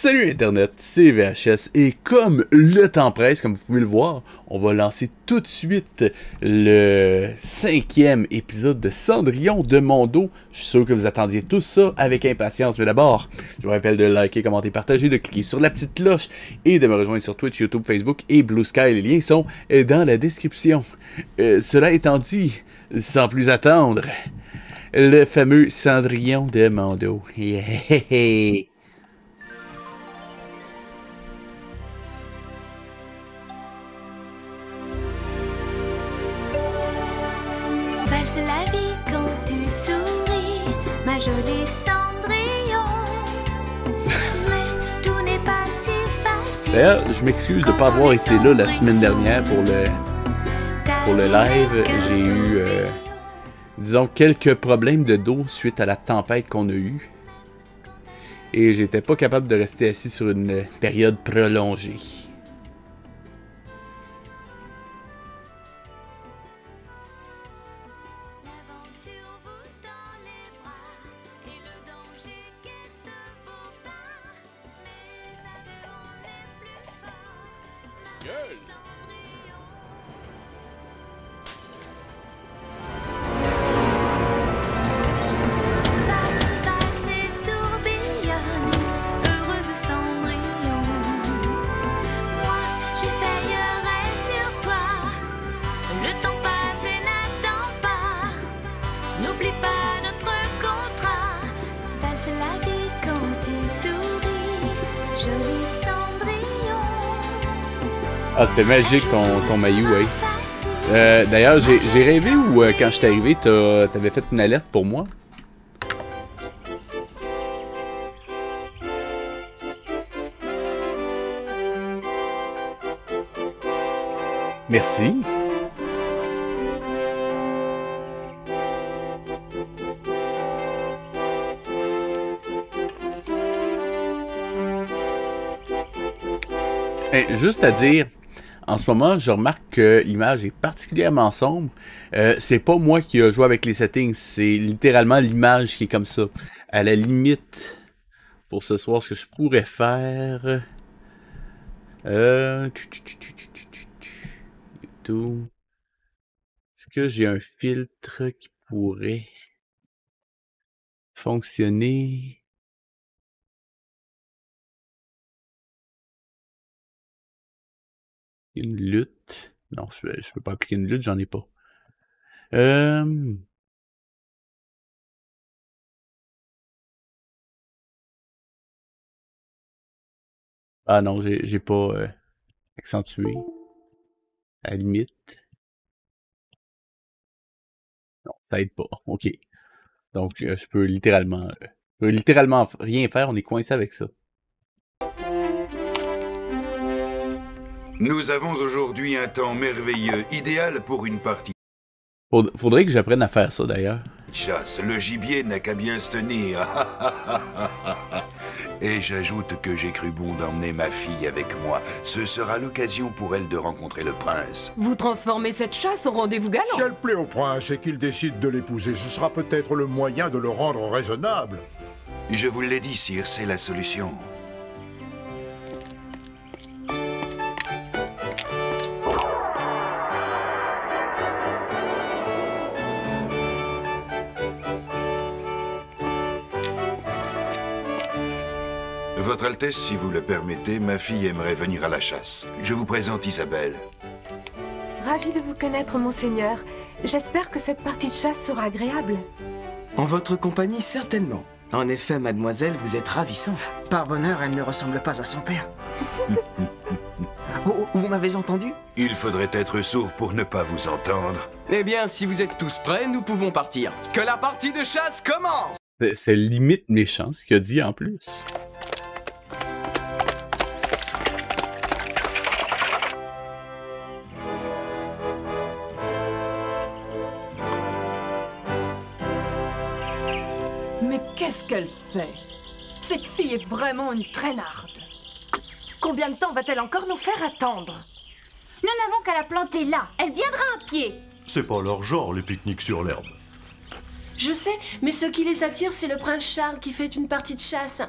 Salut Internet, c'est VHS et comme le temps presse, comme vous pouvez le voir, on va lancer tout de suite le 5e épisode de Cendrillon de Mondo. Je suis sûr que vous attendiez tout ça avec impatience, mais d'abord, je vous rappelle de liker, commenter, partager, de cliquer sur la petite cloche et de me rejoindre sur Twitch, YouTube, Facebook et Blue Sky. Les liens sont dans la description. Cela étant dit, sans plus attendre, le fameux Cendrillon de Mondo. Yeah. Valse la vie quand tu souris, ma jolie Cendrillon. Mais tout n'est pas si facile. D'ailleurs, je m'excuse de ne pas avoir été là la semaine dernière pour le live. J'ai eu, disons, quelques problèmes de dos suite à la tempête qu'on a eue. Et j'étais pas capable de rester assis sur une période prolongée. Ah, c'était magique ton maillot, Ace. D'ailleurs, j'ai rêvé où, quand je t'ai arrivé, t'avais fait une alerte pour moi. Merci. Et juste à dire, en ce moment, je remarque que l'image est particulièrement sombre. C'est pas moi qui ai joué avec les settings, c'est littéralement l'image qui est comme ça. À la limite, pour ce soir, ce que je pourrais faire... YouTube. Est-ce que j'ai un filtre qui pourrait fonctionner? Une lutte. Non, je peux pas appliquer une lutte, j'en ai pas. Ah non, j'ai pas accentué. À la limite. Non, ça aide pas. Ok. Donc, je peux littéralement rien faire, on est coincé avec ça. Nous avons aujourd'hui un temps merveilleux, idéal pour une partie Faudrait que j'apprenne à faire ça, d'ailleurs. de chasse. Le gibier n'a qu'à bien se tenir. Et j'ajoute que j'ai cru bon d'emmener ma fille avec moi. Ce sera l'occasion pour elle de rencontrer le prince. Vous transformez cette chasse en rendez-vous galant. Si elle plaît au prince et qu'il décide de l'épouser, ce sera peut-être le moyen de le rendre raisonnable. Je vous l'ai dit, sire, c'est la solution. Votre Altesse, si vous le permettez, ma fille aimerait venir à la chasse. Je vous présente Isabelle. Ravi de vous connaître, monseigneur. J'espère que cette partie de chasse sera agréable. En votre compagnie, certainement. En effet, mademoiselle, vous êtes ravissante. Par bonheur, elle ne ressemble pas à son père. Oh, vous m'avez entendu? Il faudrait être sourd pour ne pas vous entendre. Eh bien, si vous êtes tous prêts, nous pouvons partir. Que la partie de chasse commence! C'est limite méchant ce qu'il a dit en plus. Mais qu'est-ce qu'elle fait? Cette fille est vraiment une traînarde. Combien de temps va-t-elle encore nous faire attendre? Nous n'avons qu'à la planter là. Elle viendra à pied. C'est pas leur genre, les pique-niques sur l'herbe. Je sais, mais ce qui les attire, c'est le prince Charles qui fait une partie de chasse.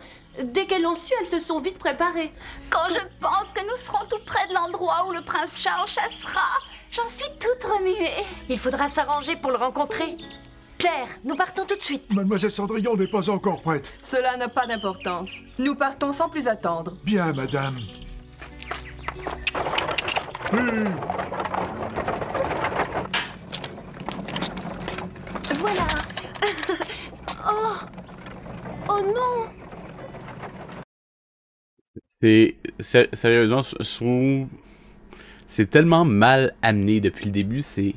Dès qu'elles l'ont su, elles se sont vite préparées. Quand je pense que nous serons tout près de l'endroit où le prince Charles chassera, j'en suis toute remuée. Il faudra s'arranger pour le rencontrer. Claire, nous partons tout de suite. Mademoiselle Cendrillon n'est pas encore prête. Cela n'a pas d'importance. Nous partons sans plus attendre. Bien, madame. Voilà. Oh. Oh non. Sérieusement, je trouve... C'est tellement mal amené depuis le début, c'est...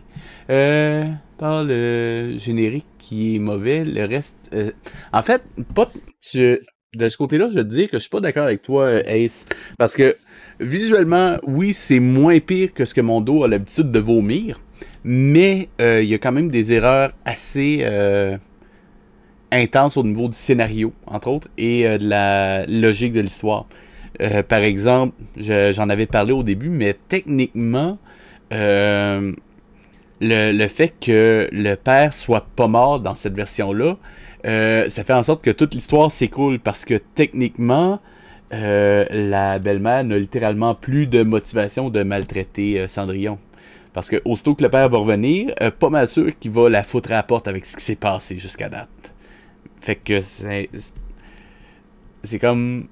Par le générique qui est mauvais, le reste... En fait, de ce côté-là, je veux te dire que je suis pas d'accord avec toi, Ace. Parce que, visuellement, oui, c'est moins pire que ce que mon dos a l'habitude de vomir. Mais, il y a quand même des erreurs assez... intenses au niveau du scénario, entre autres, et de la logique de l'histoire. Par exemple, j'en avais parlé au début, mais techniquement, le fait que le père soit pas mort dans cette version-là, ça fait en sorte que toute l'histoire s'écroule parce que techniquement, la belle-mère n'a littéralement plus de motivation de maltraiter Cendrillon. Parce que aussitôt que le père va revenir, pas mal sûr qu'il va la foutre à la porte avec ce qui s'est passé jusqu'à date. Fait que c'est comme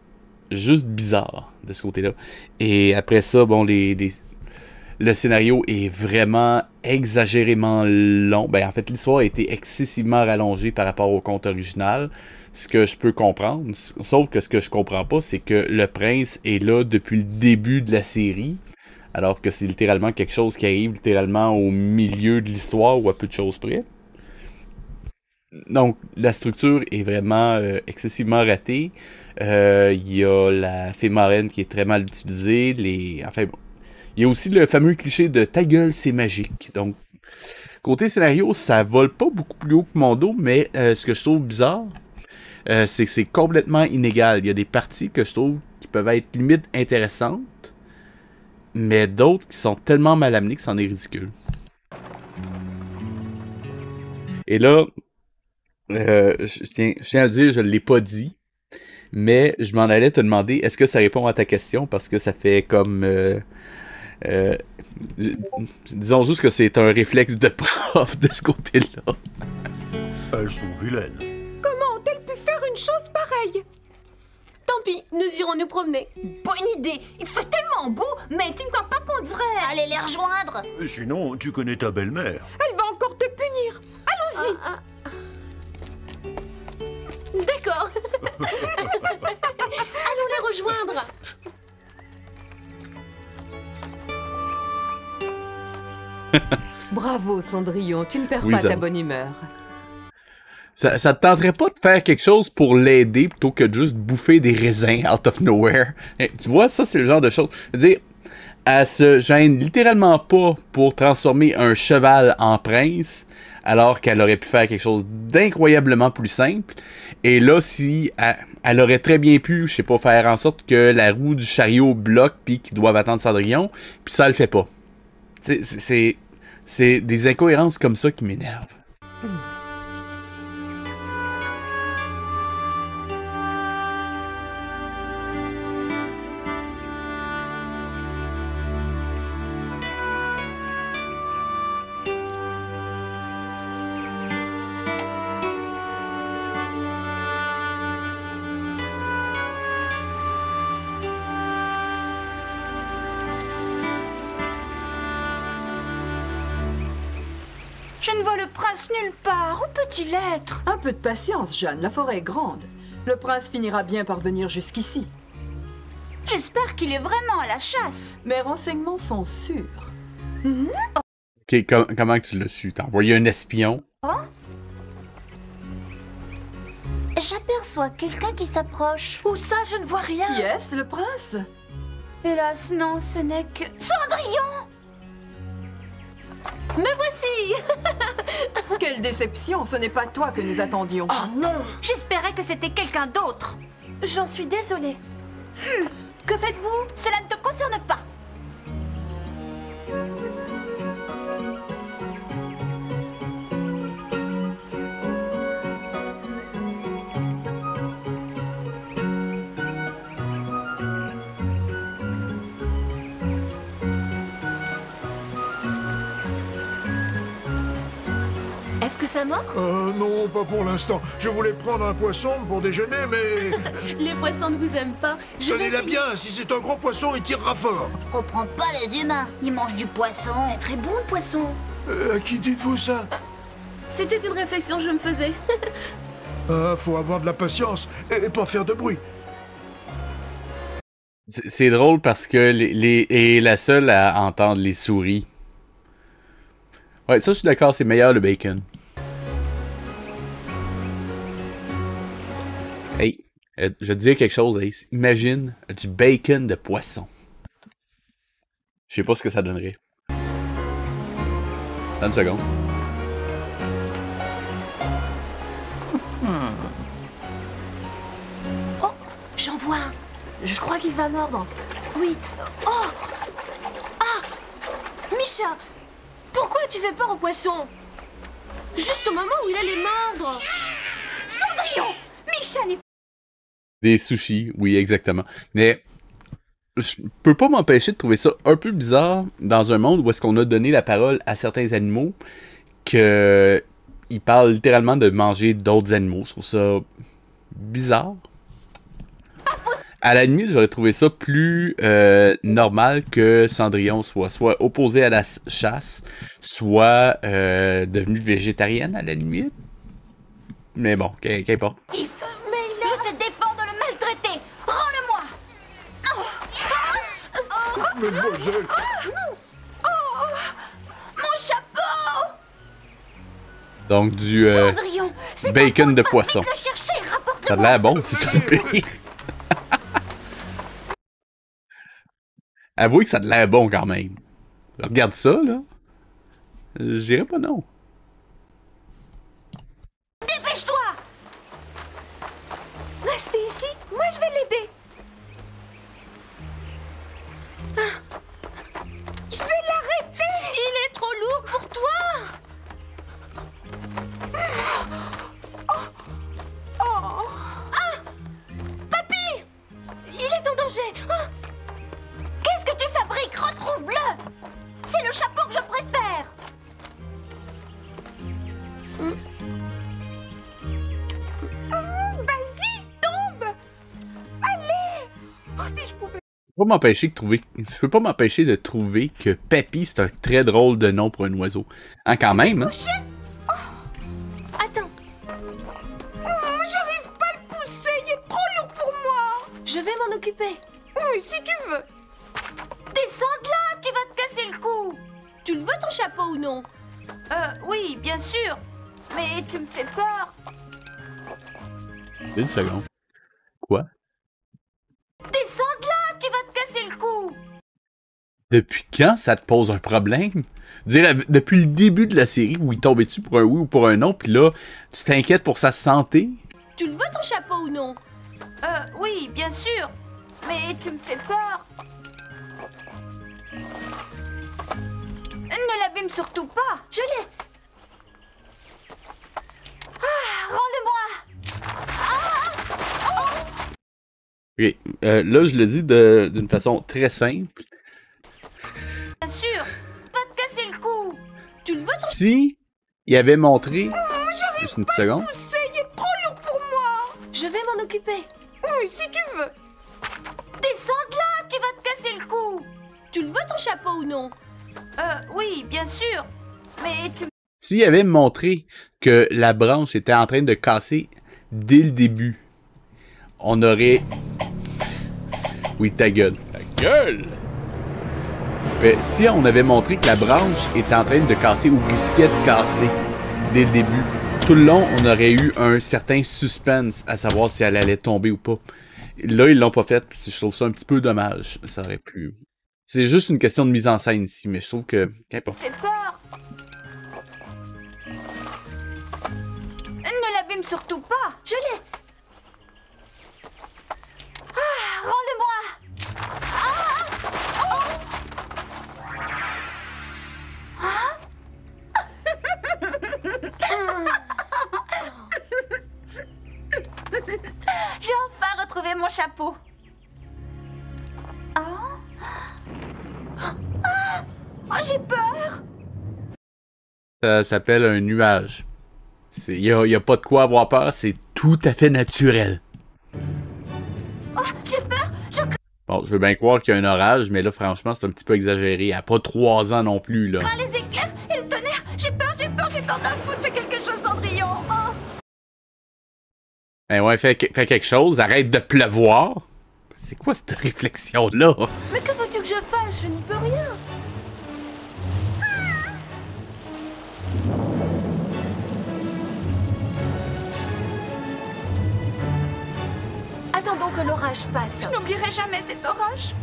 juste bizarre de ce côté-là. Et après ça, bon, le scénario est vraiment exagérément long. Ben, en fait, l'histoire a été excessivement rallongée par rapport au conte original. Ce que je peux comprendre. Sauf que ce que je comprends pas, c'est que le prince est là depuis le début de la série. Alors que c'est littéralement quelque chose qui arrive littéralement au milieu de l'histoire ou à peu de choses près. Donc, la structure est vraiment excessivement ratée. Il y a la fée marraine qui est très mal utilisée. Enfin, bon. Il y a aussi le fameux cliché de ta gueule, c'est magique. Donc, côté scénario, ça vole pas beaucoup plus haut que mon dos, mais ce que je trouve bizarre, c'est que c'est complètement inégal. Il y a des parties que je trouve qui peuvent être limite intéressantes, mais d'autres qui sont tellement mal amenées que c'en est ridicule. Et là, je tiens à le dire, je ne l'ai pas dit, mais je m'en allais te demander, est-ce que ça répond à ta question? Parce que ça fait comme... disons juste que c'est un réflexe de prof de ce côté-là. Elles sont vilaines. Comment ont-elles pu faire une chose pareille? Tant pis, nous irons nous promener. Bonne idée. Il fait tellement beau, mais tu ne crois pas qu'on devrait... Allez les rejoindre. Sinon, tu connais ta belle-mère. Elle va encore te punir. Allons-y. D'accord. Allons les rejoindre. Bravo, Cendrillon, tu ne perds Oui, pas ça ta va. bonne humeur. Ça te tenterait pas de faire quelque chose pour l'aider plutôt que de juste bouffer des raisins out of nowhere? Tu vois, ça, c'est le genre de choses. Je veux dire, elle se gêne littéralement pas pour transformer un cheval en prince, alors qu'elle aurait pu faire quelque chose d'incroyablement plus simple. Et là, si elle aurait très bien pu, je sais pas, faire en sorte que la roue du chariot bloque puis qu'ils doivent attendre Cendrillon, puis ça, elle le fait pas. C'est des incohérences comme ça qui m'énervent. Je ne vois le prince nulle part. Où peut-il être? Un peu de patience, Jeanne. La forêt est grande. Le prince finira bien par venir jusqu'ici. J'espère qu'il est vraiment à la chasse. Mes renseignements sont sûrs. Ok, comment que tu l'as su? T'as envoyé un espion? J'aperçois quelqu'un qui s'approche. Où ça, je ne vois rien. Qui est-ce, le prince? Hélas, non, ce n'est que... Cendrillon! Me voici. Quelle déception, ce n'est pas toi que nous attendions. Oh non! J'espérais que c'était quelqu'un d'autre. J'en suis désolée. Que faites-vous? Cela ne te concerne pas. Est-ce que ça manque? Non, pas pour l'instant. Je voulais prendre un poisson pour déjeuner, mais... Les poissons ne vous aiment pas. Tenez-la bien, si c'est un gros poisson, il tirera fort. Je comprends pas les humains. Ils mangent du poisson. C'est très bon le poisson. À qui dites-vous ça? C'était une réflexion que je me faisais. Faut avoir de la patience et pas faire de bruit. C'est drôle parce que est la seule à entendre les souris. Ouais, ça, je suis d'accord, c'est meilleur le bacon. Hey, je vais te dire quelque chose, Ace. Imagine du bacon de poisson. Je sais pas ce que ça donnerait. Dans une seconde. Oh, j'en vois un. Je crois qu'il va mordre. Oui. Oh! Ah! Misha! Pourquoi tu fais peur au poisson? Juste au moment où il allait mordre. Cendrillon! Misha n'est Des sushis, oui, exactement. Mais je peux pas m'empêcher de trouver ça un peu bizarre dans un monde où est-ce qu'on a donné la parole à certains animaux que ils parlent littéralement de manger d'autres animaux. Je trouve ça bizarre. À la limite, j'aurais trouvé ça plus normal que Cendrillon soit opposé à la chasse, soit devenu végétarienne à la limite. Mais bon, qu'importe. je te défends de le maltraiter. Rends-le-moi. Mademoiselle, Mon chapeau. Donc du Cendrillon, c'est bacon de poisson. le chercher. Rapporte-moi. Ça a l'air bon, c'est ça le pire. Avouez que ça a l'air bon quand même. Regarde ça, là. Je dirais pas non. Dépêche-toi. Restez ici, moi je vais l'aider. Je vais l'arrêter. Il est trop lourd pour toi. Papy! Il est en danger. Qu'est-ce que tu fabriques? Retrouve-le. C'est le chapeau que je préfère. Vas-y, tombe. Allez. Oh, si je pouvais. Je peux pas m'empêcher de trouver que Papy, c'est un très drôle de nom pour un oiseau. Hein, quand même, hein? Attends, J'arrive pas à le pousser, il est trop lourd pour moi. je vais m'en occuper. Oui, si tu veux. Descends de là, tu vas te casser le cou. Tu le veux ton chapeau ou non? Oui, bien sûr. Mais tu me fais peur. Une seconde. Quoi? Descends de là, tu vas te casser le cou. Depuis quand ça te pose un problème? Dire, depuis le début de la série où il tombait dessus pour un oui ou pour un non, puis là, tu t'inquiètes pour sa santé? Tu le veux ton chapeau ou non? Oui, bien sûr. Mais tu me fais peur. Ne l'abîme surtout pas. Je l'ai. Rends-le-moi. Ok, là, je le dis d'une façon très simple. Bien sûr. Va te casser le cou. Tu le veux ton... Si il avait montré... Juste une petite seconde. Il est trop lourd pour moi. Je vais m'en occuper. Oui, si tu veux. Descends de là, tu vas te casser le cou. Tu le veux ton chapeau ou non? Oui, bien sûr. Mais tu... S'il avait montré que la branche était en train de casser dès le début, on aurait... Oui, ta gueule. Ta gueule! Mais si on avait montré que la branche était en train de casser ou risquait de casser dès le début, tout le long, on aurait eu un certain suspense à savoir si elle allait tomber ou pas. Là, ils l'ont pas fait, puis je trouve ça un petit peu dommage. Ça aurait pu... C'est juste une question de mise en scène ici, mais je trouve que... Qu'importe. fais peur. Ne l'abîme surtout pas. Je l'ai. Rends-le-moi. J'ai enfin retrouvé mon chapeau. Oh, j'ai peur. Ça s'appelle un nuage. Il y a pas de quoi avoir peur, c'est tout à fait naturel. Oh, j'ai peur. Bon, je veux bien croire qu'il y a un orage, mais là, franchement, c'est un petit peu exagéré. Elle a pas 3 ans non plus, là. Crains les éclairs et le tonnerre. J'ai peur d'un fou. Fais quelque chose, Cendrillon. Oh. Ben ouais, fais quelque chose, arrête de pleuvoir. C'est quoi cette réflexion-là? Mais que veux-tu que je fasse? Je n'y peux rien. Attendons que l'orage passe. Je n'oublierai jamais cet orage.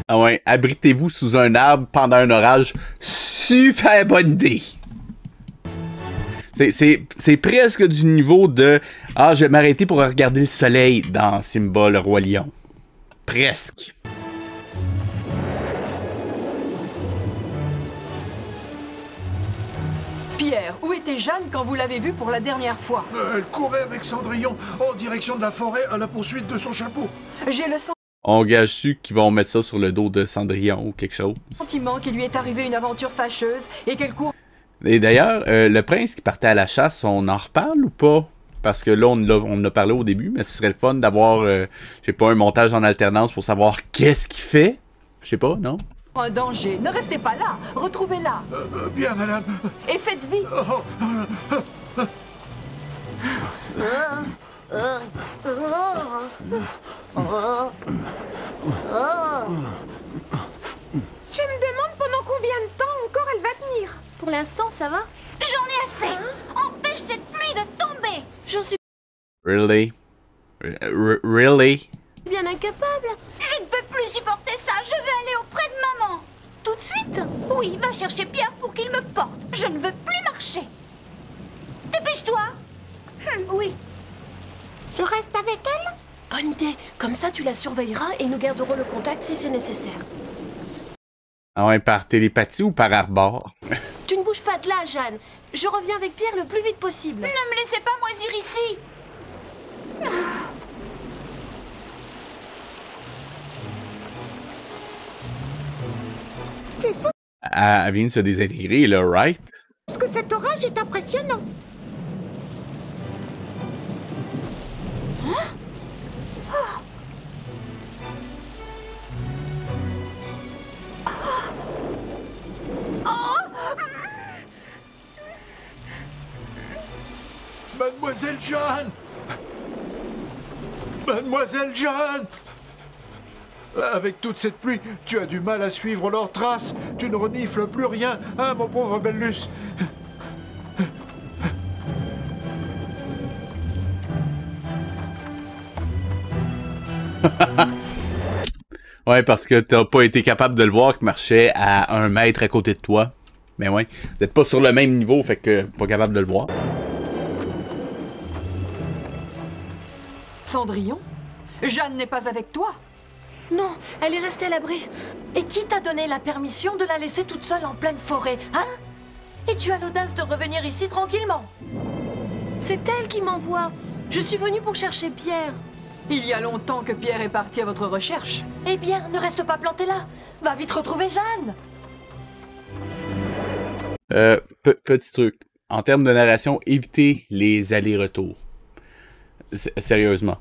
Ah ouais, abritez-vous sous un arbre pendant un orage. Super bonne idée! C'est presque du niveau de « Ah, je vais m'arrêter pour regarder le soleil » dans Simba, le Roi Lion. Presque. Pierre, où était Jeanne quand vous l'avez vue pour la dernière fois? Elle courait avec Cendrillon en direction de la forêt à la poursuite de son chapeau. J'ai le On gage-tu qu'ils vont mettre ça sur le dos de Cendrillon ou quelque chose? sentiment qu'il lui est arrivé une aventure fâcheuse et qu'elle court... Et d'ailleurs, le prince qui partait à la chasse, on en reparle ou pas? Parce que là, on en a parlé au début, mais ce serait le fun d'avoir, je sais pas, un montage en alternance pour savoir qu'est-ce qu'il fait. Je sais pas, non? Un danger. Ne restez pas là. Retrouvez-la. Bien, madame. Et faites vite. Je me demande pendant combien de temps encore elle va tenir. Pour l'instant, ça va? J'en ai assez. Empêche cette pluie de tomber. J'en suis Really? Really? bien incapable. Je ne peux plus supporter ça. Je veux aller auprès de maman. Tout de suite? Oui, va chercher Pierre pour qu'il me porte. Je ne veux plus marcher. Dépêche-toi. Oui. Je reste avec elle? Bonne idée. Comme ça, tu la surveilleras et nous garderons le contact si c'est nécessaire. Ah ouais, par télépathie ou par arbor? Tu ne bouges pas de là, Jeanne. Je reviens avec Pierre le plus vite possible. Ne me laissez pas moisir ici. C'est fou Elle vient de se désintégrer, là, right? parce que cet orage est impressionnant. Mademoiselle Jeanne! Mademoiselle Jeanne! Avec toute cette pluie, tu as du mal à suivre leurs traces. Tu ne renifles plus rien, hein, mon pauvre Bellus? Ouais, parce que t'as pas été capable de le voir qui marchait à 1 mètre à côté de toi. Mais ouais, vous n'êtes pas sur le même niveau, fait que pas capable de le voir. Cendrillon? Jeanne n'est pas avec toi? Non, elle est restée à l'abri. Et qui t'a donné la permission de la laisser toute seule en pleine forêt, hein? Et tu as l'audace de revenir ici tranquillement. C'est elle qui m'envoie. Je suis venue pour chercher Pierre. Il y a longtemps que Pierre est parti à votre recherche. Eh bien, ne reste pas planté là. Va vite retrouver Jeanne. Petit truc. En termes de narration, évitez les allers-retours. Sérieusement.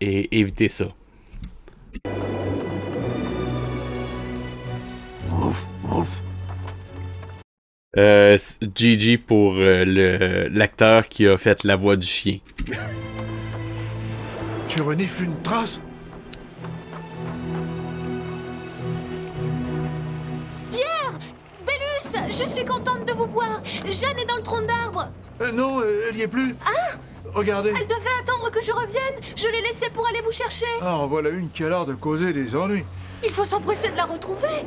Et évitez ça. GG pour l'acteur qui a fait la voix du chien. Tu renifles une trace? Pierre! Bellus! Je suis contente de vous voir. Jeanne est dans le tronc d'arbre. Non, elle y est plus. Ah! Regardez. Elle devait attendre que je revienne. Je l'ai laissée pour aller vous chercher. Ah, en voilà une qui a l'air de causer des ennuis. Il faut s'empresser de la retrouver.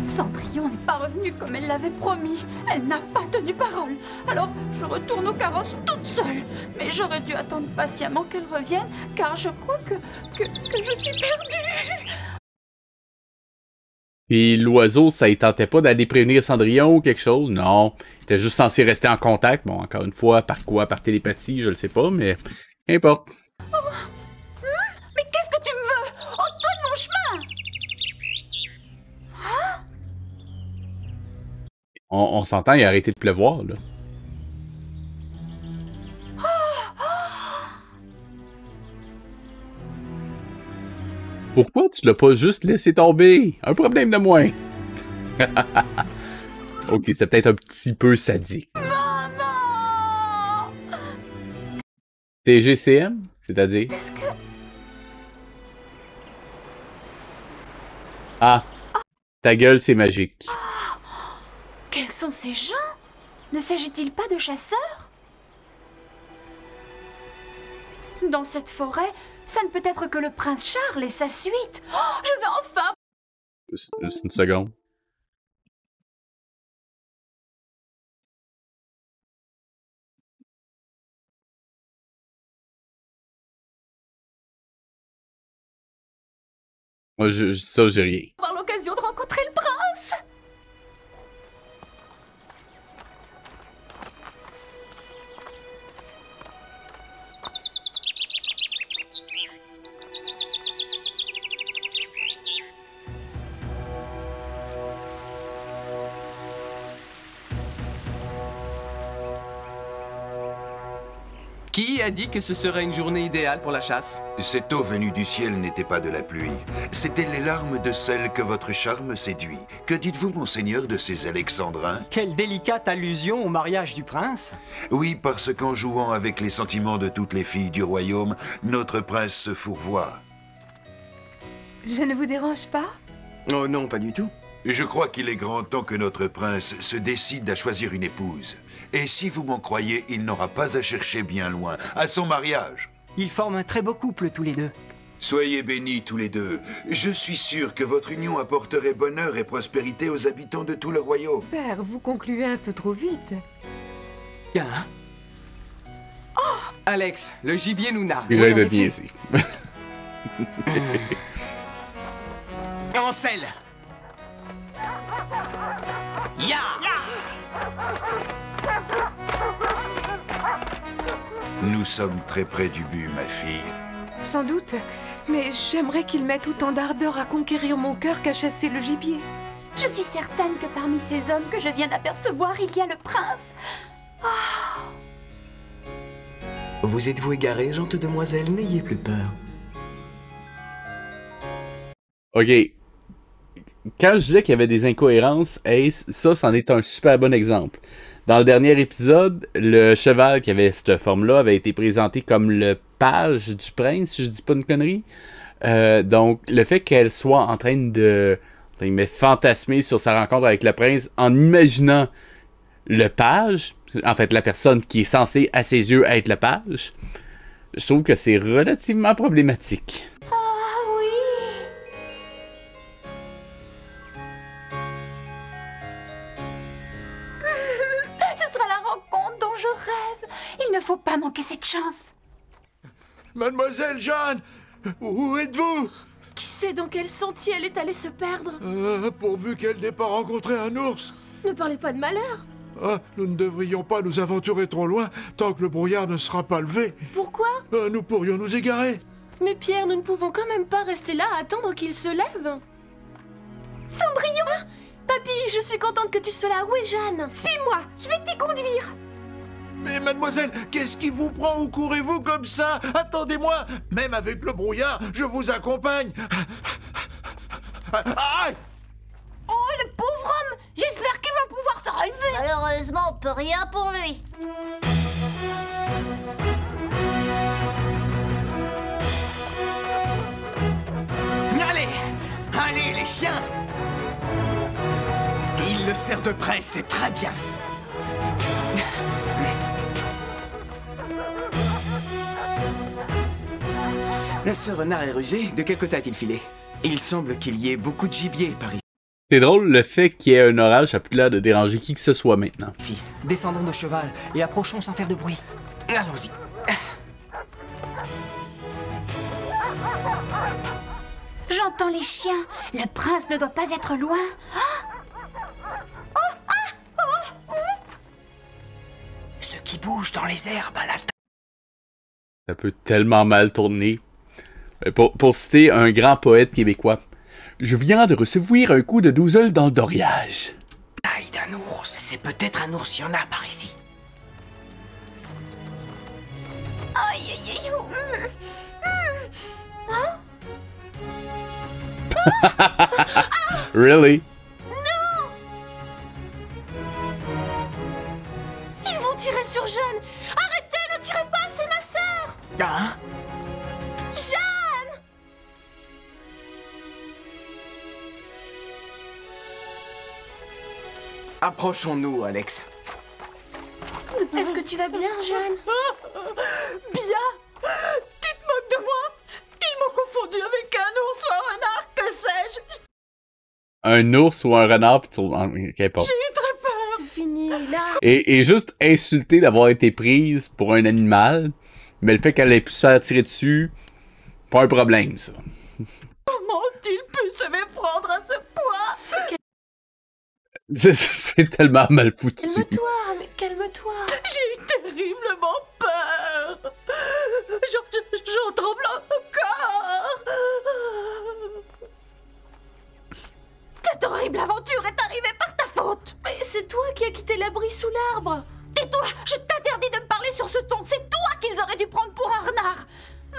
Cendrillon n'est pas revenue comme elle l'avait promis. Elle n'a pas tenu parole. Alors, je retourne au carrosse toute seule. Mais j'aurais dû attendre patiemment qu'elle revienne, car je crois que je suis perdue. Puis l'oiseau, ça ne tentait pas d'aller prévenir Cendrillon ou quelque chose? Non. Il était juste censé rester en contact. Bon, encore une fois, par quoi? Par télépathie, je le sais pas, mais qu'importe. Mais qu'est-ce que tu me veux? Ôte-toi de mon chemin! On s'entend, il a arrêté de pleuvoir, là. Pourquoi tu l'as pas juste laissé tomber? Un problème de moins. Ok, c'était peut-être un petit peu sadique. Maman! TGCM? C'est-à-dire? Est-ce que... Ah! Ta gueule, c'est magique. Quels sont ces gens? Ne s'agit-il pas de chasseurs? Dans cette forêt, ça ne peut être que le prince Charles et sa suite. Oh, je vais enfin... Juste une seconde. Moi, ça, j'ai rien. avoir l'occasion de rencontrer le prince. Qui a dit que ce serait une journée idéale pour la chasse? Cette eau venue du ciel n'était pas de la pluie. C'étaient les larmes de celle que votre charme séduit. Que dites-vous, monseigneur, de ces alexandrins? Quelle délicate allusion au mariage du prince. Oui, parce qu'en jouant avec les sentiments de toutes les filles du royaume, notre prince se fourvoie. Je ne vous dérange pas? Oh non, pas du tout. Je crois qu'il est grand temps que notre prince se décide à choisir une épouse. Et si vous m'en croyez, il n'aura pas à chercher bien loin, à son mariage. Ils forment un très beau couple tous les deux. Soyez bénis tous les deux. Je suis sûr que votre union apporterait bonheur et prospérité aux habitants de tout le royaume. Père, vous concluez un peu trop vite. Tiens. Oh Alex, le gibier nous nargue. Il a de niaiser. Ansel. Ya! Nous sommes très près du but, ma fille. Sans doute, mais j'aimerais qu'il mette autant d'ardeur à conquérir mon cœur qu'à chasser le gibier. Je suis certaine que parmi ces hommes que je viens d'apercevoir, il y a le prince. Vous êtes-vous égarée, gentille demoiselle? N'ayez plus peur. Ok. Quand je disais qu'il y avait des incohérences, Ace, ça, c'en est un super bon exemple. Dans le dernier épisode, le cheval qui avait cette forme-là avait été présenté comme le page du prince, si je dis pas une connerie. Donc, le fait qu'elle soit en train de fantasmer sur sa rencontre avec le prince en imaginant le page, en fait, la personne qui est censée, à ses yeux, être le page, je trouve que c'est relativement problématique. Il ne faut pas manquer cette chance. Mademoiselle Jeanne, où êtes-vous? Qui sait dans quel sentier elle est allée se perdre? Pourvu qu'elle n'ait pas rencontré un ours. Ne parlez pas de malheur. Nous ne devrions pas nous aventurer trop loin tant que le brouillard ne sera pas levé. Pourquoi? Nous pourrions nous égarer. Mais Pierre, nous ne pouvons quand même pas rester là à attendre qu'il se lève. Cendrillon! Papy, je suis contente que tu sois là. Oui, Jeanne? Suis-moi, je vais t'y conduire. Mais mademoiselle, qu'est-ce qui vous prend? Où courez-vous comme ça? Attendez-moi. Même avec le brouillard, je vous accompagne. Aïe! Oh, le pauvre homme! J'espère qu'il va pouvoir se relever. Malheureusement, on peut rien pour lui. Allez! Allez, les chiens! Il le sert de près, c'est très bien. Ce renard est rusé. De quel côté a-t-il filé? Il semble qu'il y ait beaucoup de gibier par ici. C'est drôle, le fait qu'il y ait un orage, ça a plus l'air de déranger qui que ce soit maintenant. Si, descendons de cheval et approchons sans faire de bruit. Allons-y. J'entends les chiens. Le prince ne doit pas être loin. Ce qui bouge dans les herbes à la table. Ça peut tellement mal tourner. Pour citer un grand poète québécois, je viens de recevoir un coup de douzeule dans le doriage. Taille d'un un ours. C'est peut-être un ours, il y en a par ici. Aïe, aïe, aïe. Really? Non! Ils vont tirer sur Jeanne! Arrêtez, ne tirez pas, c'est ma sœur! Hein? Jeanne! Approchons-nous, Alex. Est-ce que tu vas bien, Jeanne? Bien? Tu te moques de moi? Ils m'ont confondu avec un ours ou un renard, que sais-je? Un ours ou un renard, pis tu... Qu'importe. J'ai eu très peur. C'est fini, là. Et juste insulté d'avoir été prise pour un animal, mais le fait qu'elle ait pu se faire tirer dessus, pas un problème, ça. Comment ont-ils pu se méprendre à ce point? C'est tellement mal foutu. Calme-toi, mais calme-toi. J'ai eu terriblement peur. J'en tremble encore. Cette horrible aventure est arrivée par ta faute. Mais c'est toi qui as quitté l'abri sous l'arbre. Tais-toi, je t'interdis de me parler sur ce ton. C'est toi qu'ils auraient dû prendre pour un renard.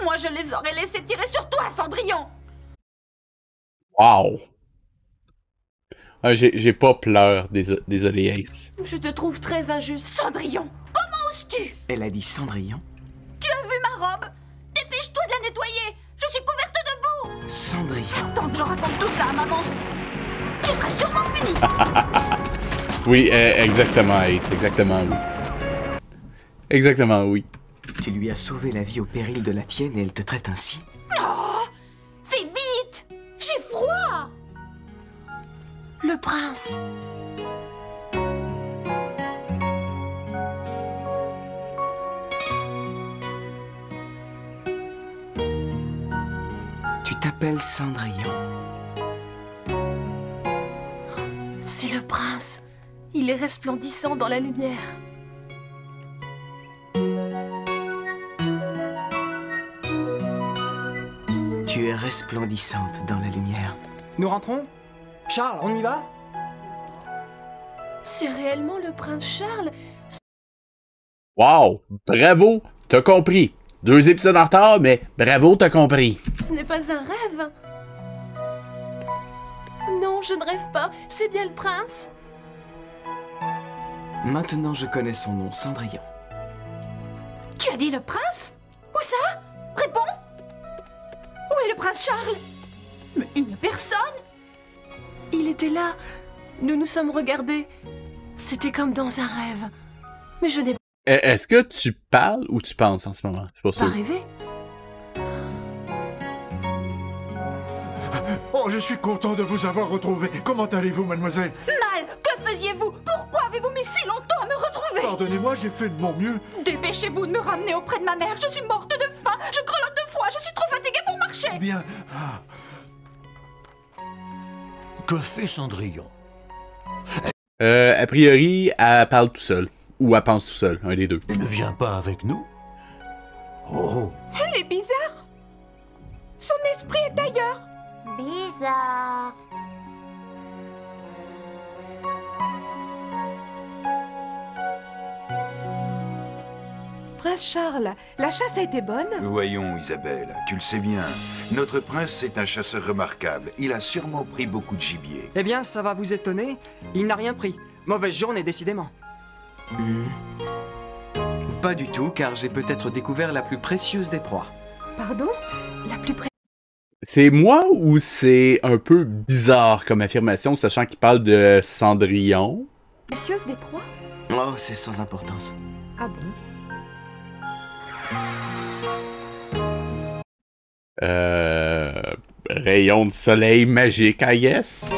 Moi, je les aurais laissés tirer sur toi, Cendrillon. Wow. Ah, j'ai pas pleur, désolé Ace. Je te trouve très injuste. Cendrillon, comment oses-tu? Elle a dit Cendrillon. Tu as vu ma robe? Dépêche-toi de la nettoyer. Je suis couverte de boue. Cendrillon. Tant que je raconte tout ça à maman, tu seras sûrement puni. Oui, exactement Ace, exactement oui. Exactement oui. Tu lui as sauvé la vie au péril de la tienne et elle te traite ainsi? Oh, fais vite. J'ai froid. Le prince. Tu t'appelles Cendrillon. C'est le prince. Il est resplendissant dans la lumière. Tu es resplendissante dans la lumière. Nous rentrons? Charles, on y va? C'est réellement le prince Charles. Wow! Bravo! T'as compris. 2 épisodes en retard, mais bravo, t'as compris. Ce n'est pas un rêve. Non, je ne rêve pas. C'est bien le prince. Maintenant, je connais son nom, Cendrillon. Tu as dit le prince? Où ça? Réponds. Où est le prince Charles? Mais il n'y a personne. Il était là. Nous nous sommes regardés. C'était comme dans un rêve. Mais je n'ai Est-ce que tu parles ou tu penses en ce moment? Je suis pas sûr. pas rêvé. Oh, je suis content de vous avoir retrouvé. Comment allez-vous, mademoiselle? Mal. Que faisiez-vous? Pourquoi avez-vous mis si longtemps à me retrouver? Pardonnez-moi, j'ai fait de mon mieux. Dépêchez-vous de me ramener auprès de ma mère. Je suis morte de faim. Je grelotte de froid. Je suis trop fatiguée pour marcher. Bien. Que fait Cendrillon? A priori, elle parle tout seul. Ou elle pense tout seul, un des deux. Il ne vient pas avec nous? Oh! Elle est bizarre. Son esprit est ailleurs. Bizarre. Prince Charles, la chasse a été bonne? Voyons, Isabelle, tu le sais bien. Notre prince est un chasseur remarquable. Il a sûrement pris beaucoup de gibier. Eh bien, ça va vous étonner. Il n'a rien pris. Mauvaise journée, décidément. Pas du tout, car j'ai peut-être découvert la plus précieuse des proies. Pardon? La plus C'est moi ou c'est un peu bizarre comme affirmation, sachant qu'il parle de Cendrillon? précieuse des proies? Oh, c'est sans importance. Ah bon? Rayon de soleil magique, I guess?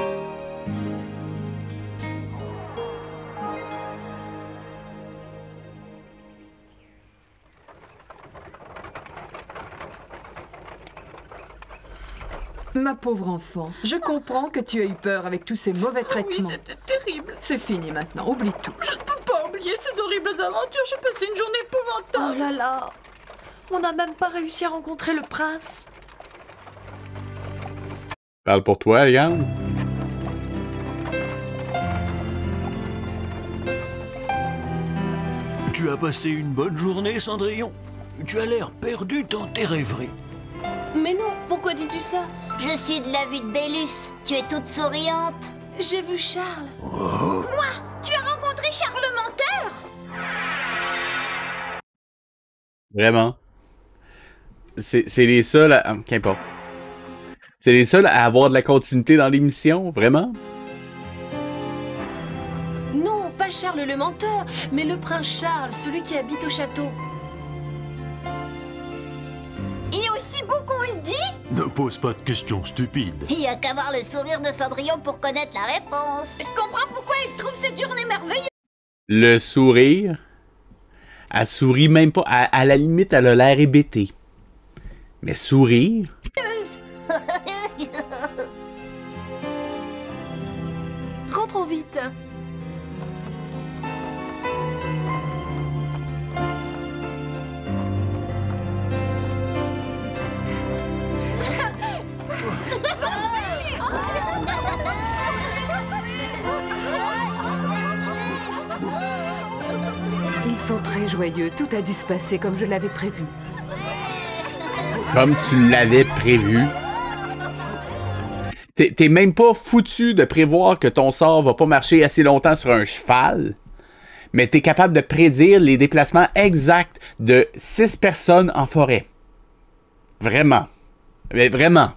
Ma pauvre enfant, je comprends que tu aies eu peur avec tous ces mauvais traitements. Oui, c'était terrible. C'est fini maintenant, oublie tout. Je ne peux pas oublier ces horribles aventures. J'ai passé une journée épouvantable. Oh là là. On n'a même pas réussi à rencontrer le prince. Parle pour toi, Yann. Tu as passé une bonne journée, Cendrillon? Tu as l'air perdu dans tes rêveries. Mais non, pourquoi dis-tu ça? Je suis de la vue de Bélus. Tu es toute souriante. J'ai vu Charles. Oh. Quoi? Tu as rencontré Charles le menteur? Vraiment. C'est les seuls à... Qu'importe. C'est les seuls à avoir de la continuité dans l'émission, vraiment? Non, pas Charles le menteur, mais le prince Charles, celui qui habite au château. Il est aussi beau qu'on le dit? Ne pose pas de questions stupides. Il n'y a qu'à voir le sourire de Cendrillon pour connaître la réponse. Je comprends pourquoi il trouve cette journée merveilleuse. Le sourire. Elle sourit même pas. À la limite, elle a l'air hébétée. Mais sourire? Rentrons vite. Ils sont très joyeux. Tout a dû se passer comme je l'avais prévu. Comme tu l'avais prévu. T'es même pas foutu de prévoir que ton sort va pas marcher assez longtemps sur un cheval, mais t'es capable de prédire les déplacements exacts de 6 personnes en forêt. Vraiment. Mais vraiment.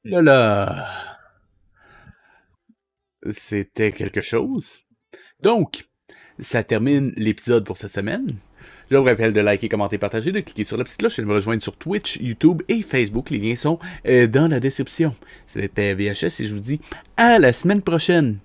Là. C'était quelque chose. Donc, ça termine l'épisode pour cette semaine. Je vous rappelle de liker, commenter, partager, de cliquer sur la petite cloche et de me rejoindre sur Twitch, YouTube et Facebook. Les liens sont dans la description. C'était VHS et je vous dis à la semaine prochaine.